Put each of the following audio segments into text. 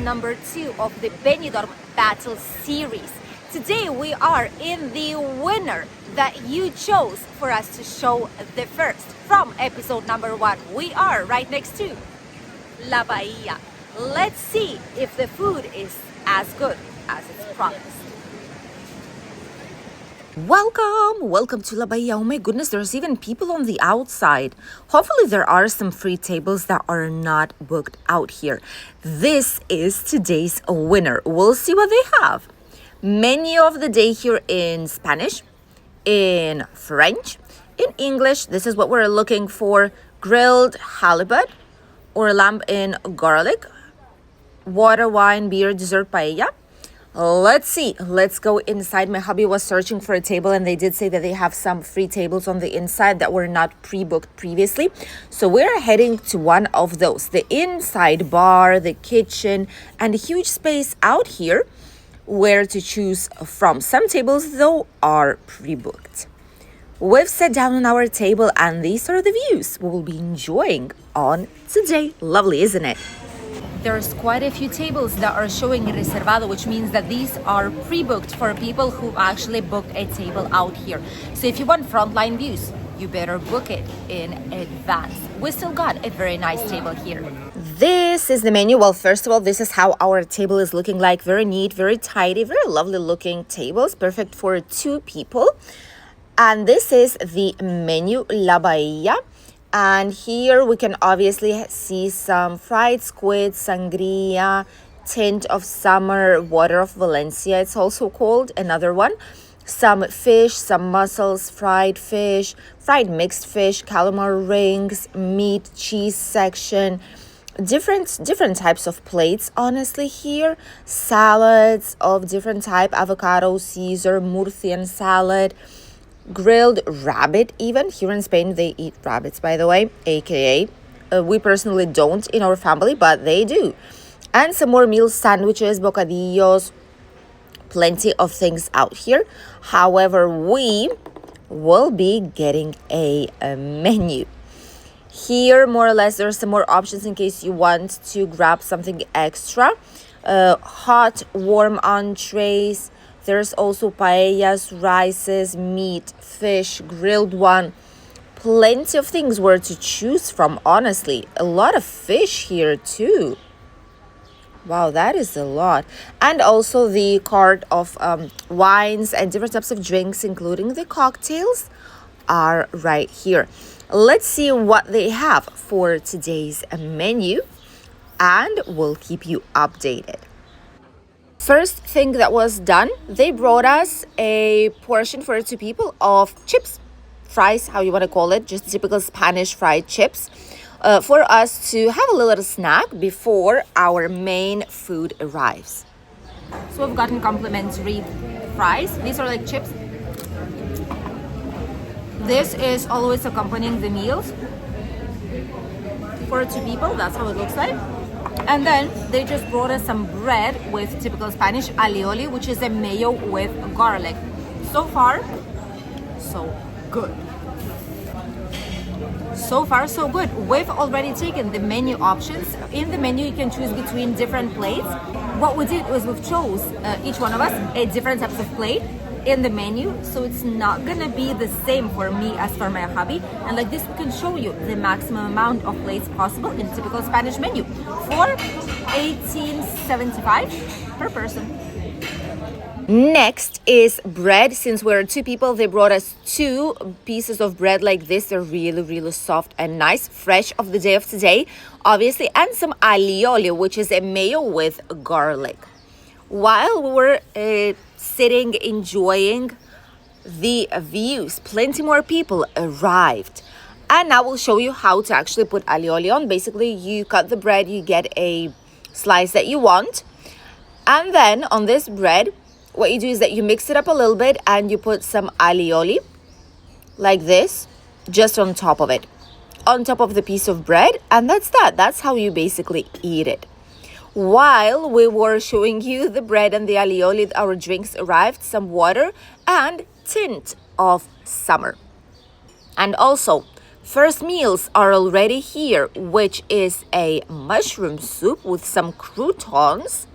number 2 of the Benidorm Battle series. Today we are in the winner that you chose for us to show the first from episode number 1. We are right next to La Bahia. Let's see if the food is as good as it's promised. Welcome to La Bahia. Oh my goodness, there's even people on the outside. Hopefully there are some free tables that are not booked out here. This is today's winner. We'll see what they have. Menu of the day here in Spanish, in French, in English. This is what we're looking for. Grilled halibut or lamb in garlic, water, wine, beer, dessert, paella. Let's see. Let's go inside. My hubby was searching for a table and they did say that they have some free tables on the inside that were not pre-booked previously. So we're heading to one of those. The inside bar, the kitchen, and a huge space out here where to choose from. Some tables, though, are pre-booked. We've sat down on our table and these are the views we will be enjoying on today. Lovely, isn't it? There's quite a few tables that are showing reservado, which means that these are pre-booked for people who actually booked a table out here. So if you want frontline views, you better book it in advance. We still got a very nice table here. This is the menu. Well, first of all, this is how our table is looking like. Very neat, very tidy, very lovely looking tables. Perfect for 2 people. And this is the menu, La Bahia. And here we can obviously see some fried squid, sangria, tint of summer, water of Valencia, it's also called, another one. Some fish, some mussels, fried fish, fried mixed fish, calamari rings, meat, cheese section. Different types of plates, honestly, here. Salads of different type, avocado, Caesar, Murcian salad. Grilled rabbit, even here in Spain they eat rabbits, by the way, aka we personally don't in our family, but they do. And some more meal sandwiches, bocadillos, plenty of things out here. However, we will be getting a menu here. More or less there's some more options in case you want to grab something extra. Hot warm entrees. There's also paellas, rices, meat, fish, grilled one. Plenty of things where to choose from, honestly. A lot of fish here too. Wow, that is a lot. And also the cart of wines and different types of drinks, including the cocktails, are right here. Let's see what they have for today's menu, and we'll keep you updated. First thing that was done, they brought us a portion for 2 people of chips, fries, how you want to call it, just typical Spanish fried chips, for us to have a little snack before our main food arrives. So we've gotten complimentary fries. These are like chips. This is always accompanying the meals for 2 people. That's how it looks like. And then they just brought us some bread with typical Spanish alioli, which is a mayo with garlic. So far, so good. So far, so good. We've already taken the menu options. In the menu, you can choose between different plates. What we did was we've chose, each one of us, a different types of plate in the menu, so it's not gonna be the same for me as for my hubby. And like this, we can show you the maximum amount of plates possible in typical Spanish menu for $18.75 per person. Next is bread. Since we're 2 people, they brought us 2 pieces of bread like this. They're really soft and nice, fresh of the day of today, obviously, and some alioli, which is a mayo with garlic. While we were sitting enjoying the views, plenty more people arrived, and now we'll show you how to actually put alioli on. Basically, you cut the bread, you get a slice that you want, and then on this bread what you do is that you mix it up a little bit and you put some alioli like this just on top of it, on top of the piece of bread, and that's how you basically eat it. While we were showing you the bread and the alioli, our drinks arrived, some water and tint of summer. And also First meals are already here, which is a mushroom soup with some croutons.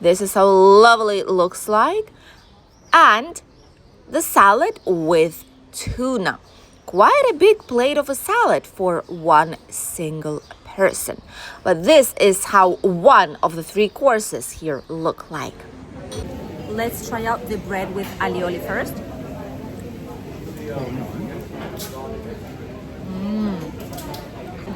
This is how lovely it looks like. And the salad with tuna. Quite a big plate of a salad for one single person. But this is how one of the 3 courses here look like. Let's try out the bread with alioli first.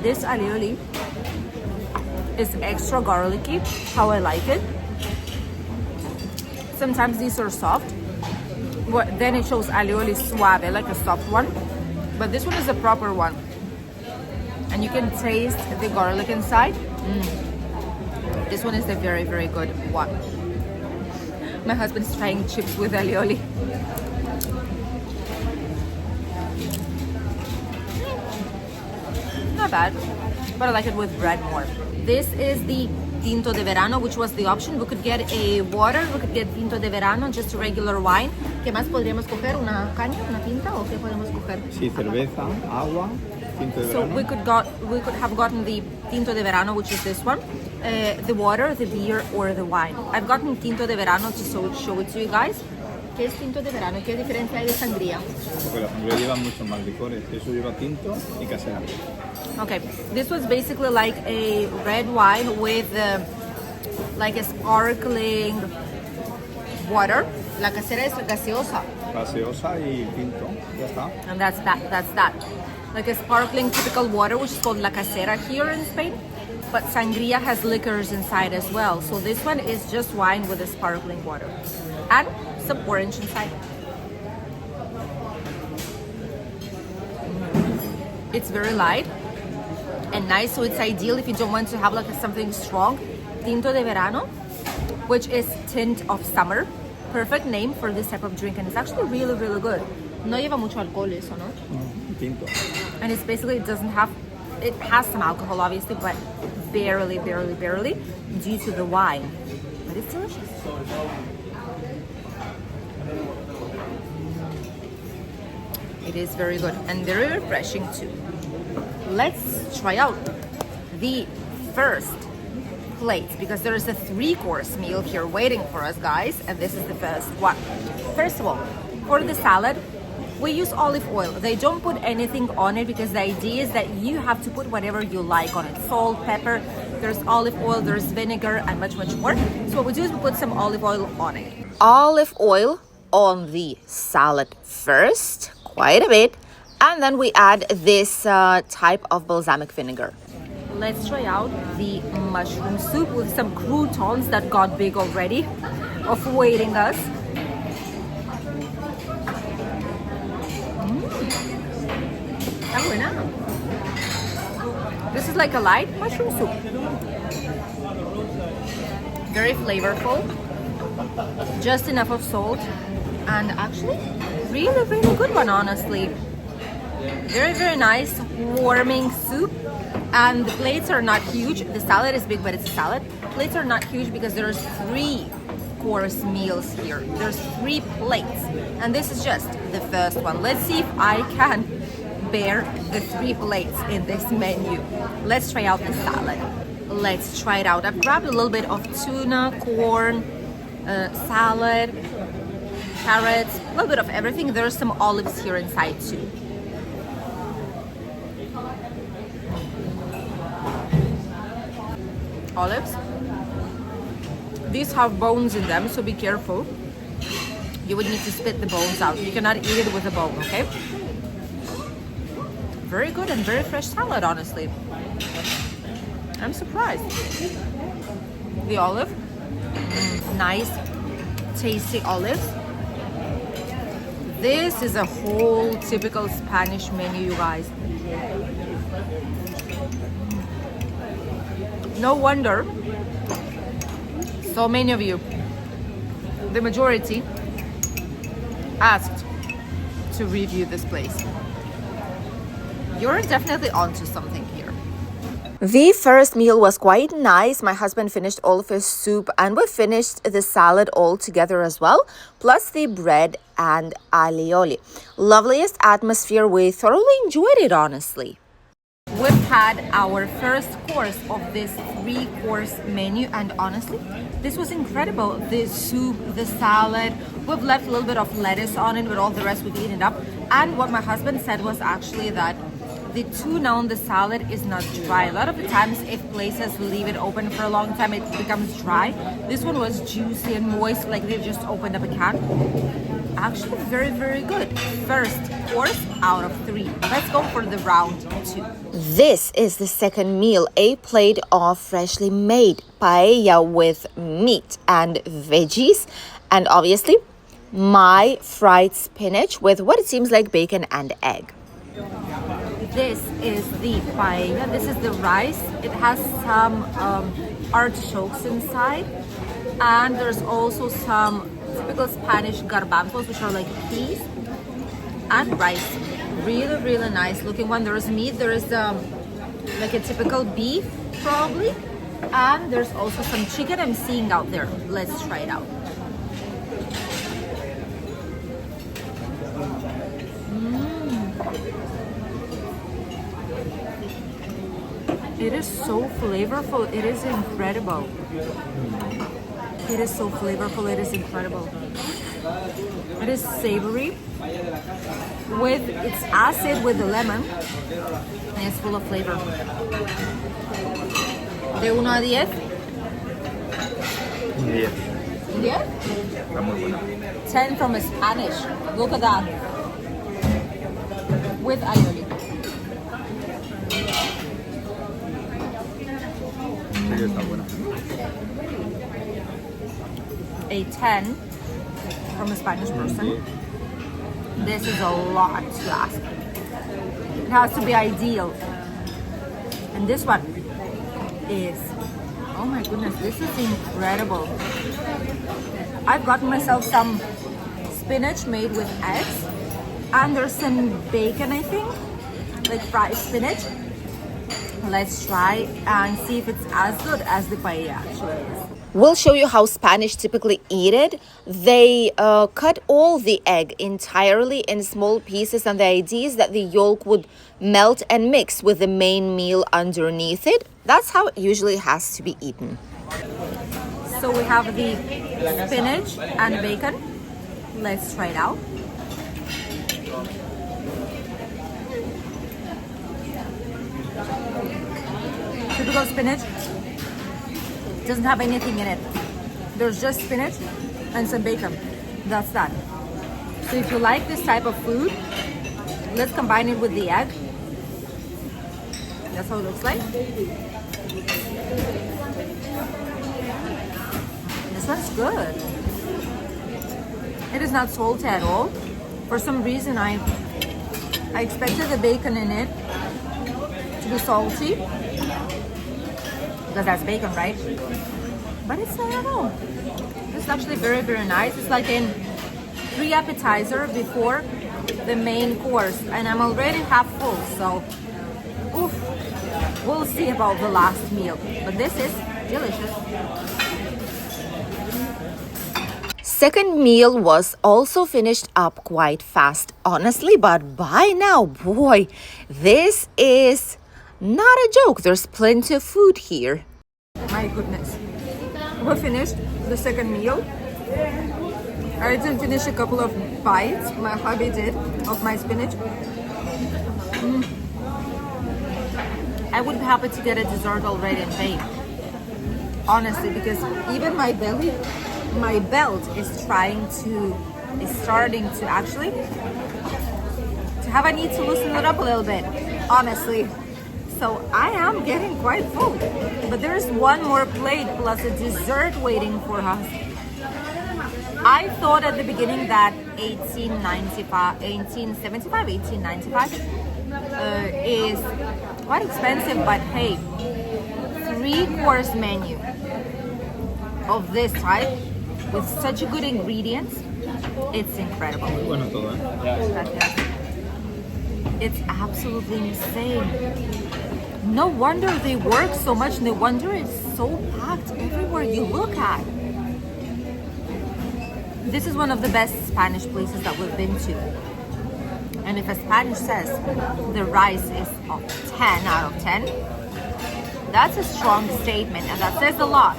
This alioli is extra garlicky, how I like it. Sometimes these are soft. Then it shows alioli suave, like a soft one. But this one is a proper one. And you can taste the garlic inside. This one is a very, very good one. My husband's trying chips with alioli. Not bad, but I like it with bread more. This is the Tinto de Verano, which was the option. We could get a water, we could get Tinto de Verano, just a regular wine. ¿Qué más podríamos coger? ¿Una caña, una tinta o qué podemos coger? Sí, cerveza, agua, Tinto de Verano. So we could have gotten the Tinto de Verano, which is this one, the water, the beer, or the wine. I've gotten Tinto de Verano to show it to you guys. ¿Qué es Tinto de Verano? ¿Qué diferencia hay de sangría? Porque la sangría lleva muchos más licores. Eso lleva tinto y casera. Okay, this was basically like a red wine with like a sparkling water. La casera es gaseosa. Gaseosa y tinto. Ya está. And that's that. Like a sparkling typical water, which is called la casera here in Spain. But sangria has liquors inside as well. So this one is just wine with a sparkling water. And some orange inside. It's very light and nice, so it's ideal if you don't want to have like something strong. Tinto de Verano, which is tint of summer. Perfect name for this type of drink, and it's actually really, really good. No lleva mucho alcohol eso, ¿no? Tinto. And it's basically, it has some alcohol obviously, but barely due to the wine. But it's delicious. It is very good and very refreshing too. Let's try out the first plate because there is a 3-course meal here waiting for us, guys, and this is the first one. First of all, for the salad, we use olive oil. They don't put anything on it because the idea is that you have to put whatever you like on it. Salt, pepper, there's olive oil, there's vinegar, and much more. So what we do is we put some olive oil on it. Olive oil on the salad first, quite a bit, and then we add this type of balsamic vinegar. Let's try out the mushroom soup with some croutons that got big already of waiting us. Está buena. This is like a light mushroom soup. Very flavorful, just enough of salt, and actually really good one, honestly. Very nice warming soup, and the plates are not huge. The salad is big, but it's a salad. Plates are not huge because there's 3-course meals here. There's 3 plates, and this is just the first one. Let's see if I can bear the 3 plates in this menu. Let's try out the salad. Let's try it out. I've grabbed a little bit of tuna, corn, salad, carrots, a little bit of everything. There's some olives here inside too. Olives. These have bones in them, so be careful. You would need to spit the bones out. You cannot eat it with a bone, okay? Very good and very fresh salad, honestly. I'm surprised. The olive, nice, tasty olives. This is a whole typical Spanish menu, you guys. No wonder so many of you, the majority, asked to review this place. You're definitely onto something here. The first meal was quite nice. My husband finished all of his soup and we finished the salad all together as well, plus the bread and alioli. Loveliest atmosphere. We thoroughly enjoyed it, honestly. We've had our first course of this 3-course menu, and honestly, this was incredible. The soup, the salad, we've left a little bit of lettuce on it, but all the rest we've eaten it up. And what my husband said was actually that the tuna on the salad is not dry. A lot of the times, if places leave it open for a long time, it becomes dry. This one was juicy and moist, like they just opened up a can. Actually, very, very good. First course out of 3. Let's go for the round 2. This is the second meal, a plate of freshly made paella with meat and veggies, and obviously my fried spinach with what it seems like bacon and egg. This is the paella. This is the rice. It has some artichokes inside, and there's also some typical Spanish garbanzos, which are like peas, and rice. Really, really nice looking one. There is meat. There is like a typical beef, probably, and there's also some chicken I'm seeing out there. Let's try it out. It is so flavorful. It is incredible. It is so flavorful. It is incredible. It is savory. It's acid with the lemon, and it's full of flavor. De 1 a 10. 10. 10? Está muy buena. 10 from Spanish. Look at that. With aioli. Sí, está buena. A 10 from a Spanish person. This is a lot to ask. It has to be ideal. And this one is, oh my goodness, this is incredible. I've gotten myself some spinach made with eggs, and there's some bacon, I think, like fried spinach. Let's try and see if it's as good as the paella actually is. We'll show you how Spanish typically eat it. They cut all the egg entirely in small pieces, and the idea is that the yolk would melt and mix with the main meal underneath it. That's how it usually has to be eaten. So we have the spinach and bacon. Let's try it out. Typical spinach. Doesn't have anything in it. There's just spinach and some bacon. That's that. So if you like this type of food, let's combine it with the egg. That's how it looks like. This one's good. It is not salty at all. For some reason, I expected the bacon in it to be salty, because that's bacon, right? But it's not at all. It's actually very, very nice. It's like a pre-appetizer before the main course, and I'm already half full, so oof, we'll see about the last meal. But this is delicious. Second meal was also finished up quite fast, honestly, but by now, boy, this is not a joke. There's plenty of food here. My goodness. We finished the second meal. I didn't finish a couple of bites. My hubby did, of my spinach. I would be happy to get a dessert already and pay. Honestly, because even my belt is starting to actually have a need to loosen it up a little bit, honestly. So I am getting quite full, but there's one more plate plus a dessert waiting for us. I thought at the beginning that $18.95 is quite expensive, but hey, 3-course menu of this type with such good ingredients, it's incredible. Bueno todo, ¿eh? It's absolutely insane. No wonder they work so much. No wonder it's so packed everywhere you look at. This is one of the best Spanish places that we've been to. And if a Spanish says the rice is a 10 out of 10, that's a strong statement, and that says a lot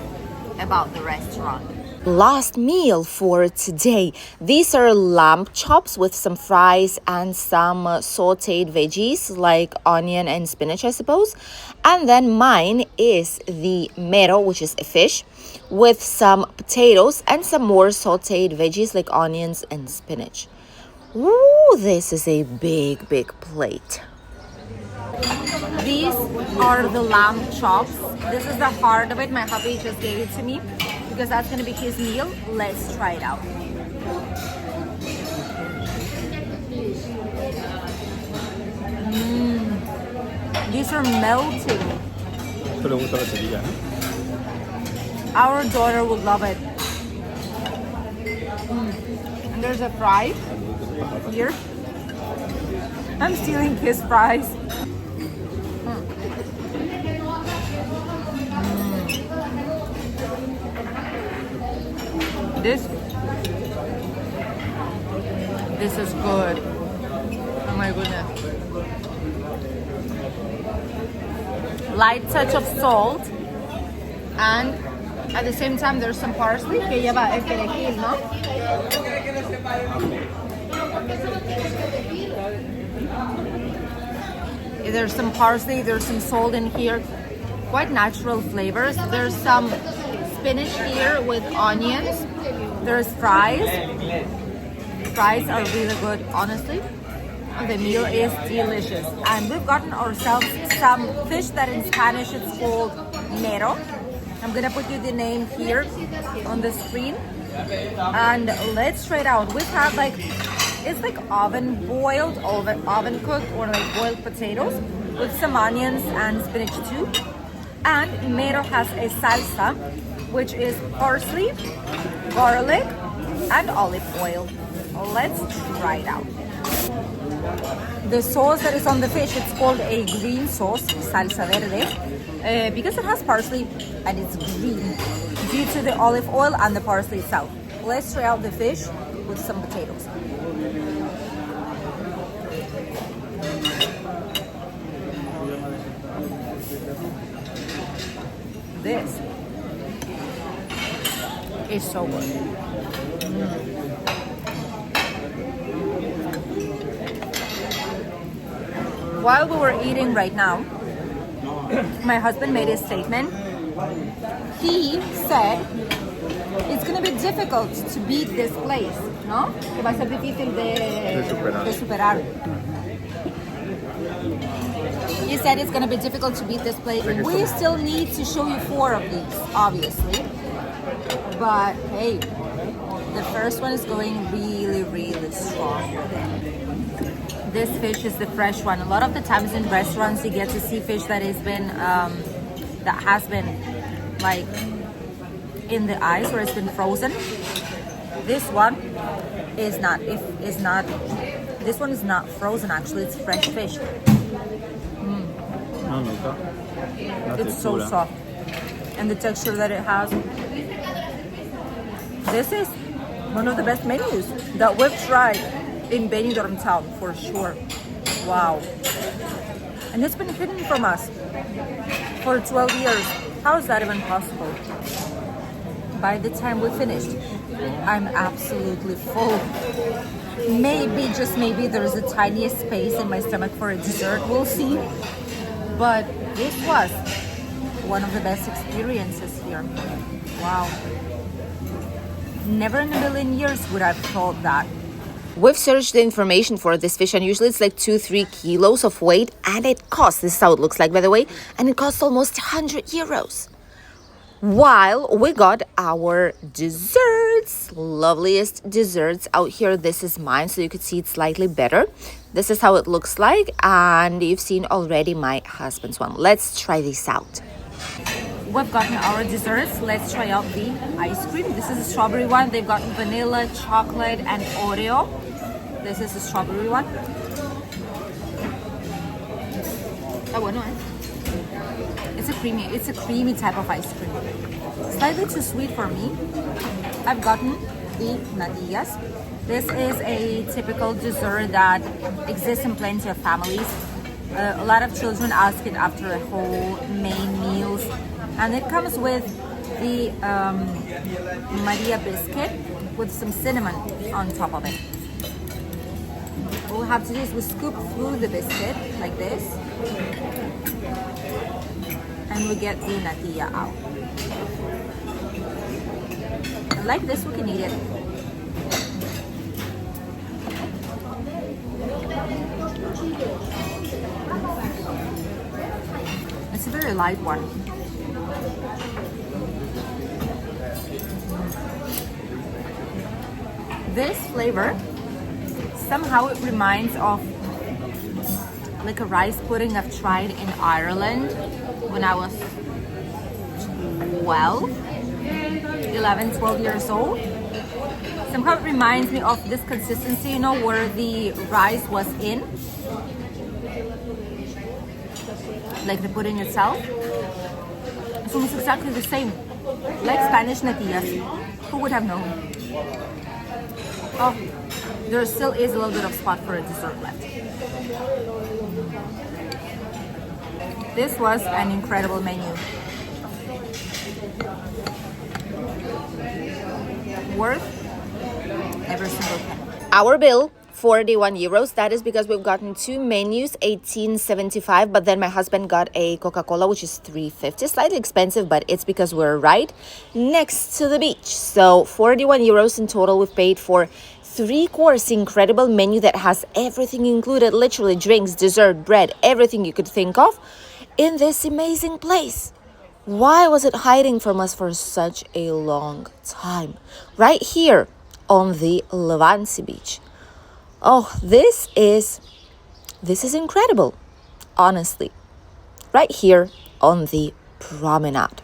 about the restaurant. Last meal for today. These are lamb chops with some fries and some sauteed veggies like onion and spinach, I suppose. And then mine is the mero, which is a fish, with some potatoes and some more sauteed veggies like onions and spinach. Ooh, this is a big plate. These are the lamb chops. This is the heart of it. My hubby just gave it to me because that's going to be his meal. Let's try it out. These are melting. Esto le gusta a la chiquilla, ¿no? Our daughter would love it. And there's a fry here. I'm stealing his fries. This is good. Oh my goodness. Light touch of salt, and at the same time there's some parsley que lleva el perejil, ¿no? There's some parsley, there's some salt in here. Quite natural flavors. There's some spinach here with onions. There's fries. Fries are really good, honestly. The meal is delicious. And we've gotten ourselves some fish that in Spanish it's called mero. I'm gonna put you the name here on the screen. And let's try it out. We've had it's like oven boiled, oven cooked, or like boiled potatoes with some onions and spinach too. And mero has a salsa, which is parsley, garlic, and olive oil. Let's try it out. The sauce that is on the fish, it's called a green sauce, salsa verde, because it has parsley and it's green due to the olive oil and the parsley itself. Let's try out the fish with some potatoes. This is so good. While we were eating right now, my husband made a statement. He said it's going to be difficult to beat this place, ¿no? Que va a ser difícil de superar. He said it's going to be difficult to beat this place. We still need to show you 4 of these, obviously. But hey, the first one is going really strong. This fish is the fresh one. A lot of the times in restaurants you get to see fish that has been like in the ice or it's been frozen. This one is not. This one is not frozen. Actually, it's fresh fish. It's so soft, and the texture that it has. This is one of the best menus that we've tried in Benidorm town for sure. Wow. And it's been hidden from us for 12 years. How is that even possible? By the time we finished, I'm absolutely full. Maybe, just maybe, there's a tiniest space in my stomach for a dessert. We'll see. But this was one of the best experiences here. Wow. Never in a million years would I have thought that. We've searched the information for this fish, and usually it's like 2-3 kilos of weight, and it costs, this is how it looks like by the way, and it costs almost 100 euros. While we got our desserts, loveliest desserts out here. This is mine, so you could see it slightly better. This is how it looks like, and you've seen already my husband's one. Let's try this out. We've gotten our desserts. Let's try out the ice cream. This is a strawberry one. They've got vanilla, chocolate, and Oreo. This is the strawberry one. Oh, bueno, eh? It's a creamy type of ice cream. Slightly too sweet for me. I've gotten the natillas. This is a typical dessert that exists in plenty of families. A lot of children ask it after a whole main meals, and it comes with the Maria biscuit with some cinnamon on top of it. What we have to do is we scoop through the biscuit like this, and we get the natilla out. And like this, we can eat it. It's a very light one. This flavor, somehow it reminds of like a rice pudding I've tried in Ireland when I was 12 years old. Somehow it reminds me of this consistency, you know, where the rice was in, like the pudding itself. It's almost exactly the same, like Spanish natillas. Who would have known? Oh, there still is a little bit of spot for a dessert left. This was an incredible menu. Worth every single penny. Our bill, 41 euros. That is because we've gotten two menus, 18.75, but then my husband got a Coca-Cola, which is 3.50. Slightly expensive, but it's because we're right next to the beach. So 41 euros in total. We've paid for 3-course incredible menu that has everything included, literally drinks, dessert, bread, everything you could think of in this amazing place. Why was it hiding from us for such a long time? Right here on the Levante beach. Oh, this is incredible, honestly. Right here on the promenade.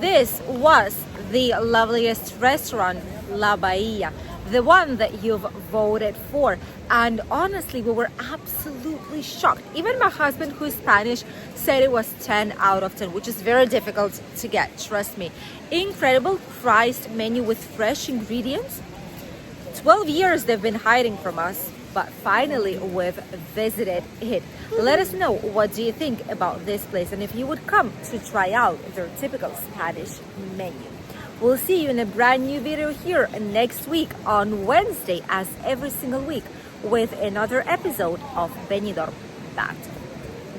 This was the loveliest restaurant, La Bahia, the one that you've voted for. And honestly, we were absolutely shocked. Even my husband, who's Spanish, said it was 10 out of 10, which is very difficult to get, trust me. Incredible priced menu with fresh ingredients. 12 years they've been hiding from us, but finally we've visited it. Let us know, what do you think about this place, and if you would come to try out their typical Spanish menu. We'll see you in a brand new video here next week on Wednesday, as every single week, with another episode of Benidorm Battle.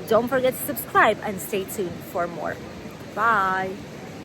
Don't forget to subscribe and stay tuned for more. Bye!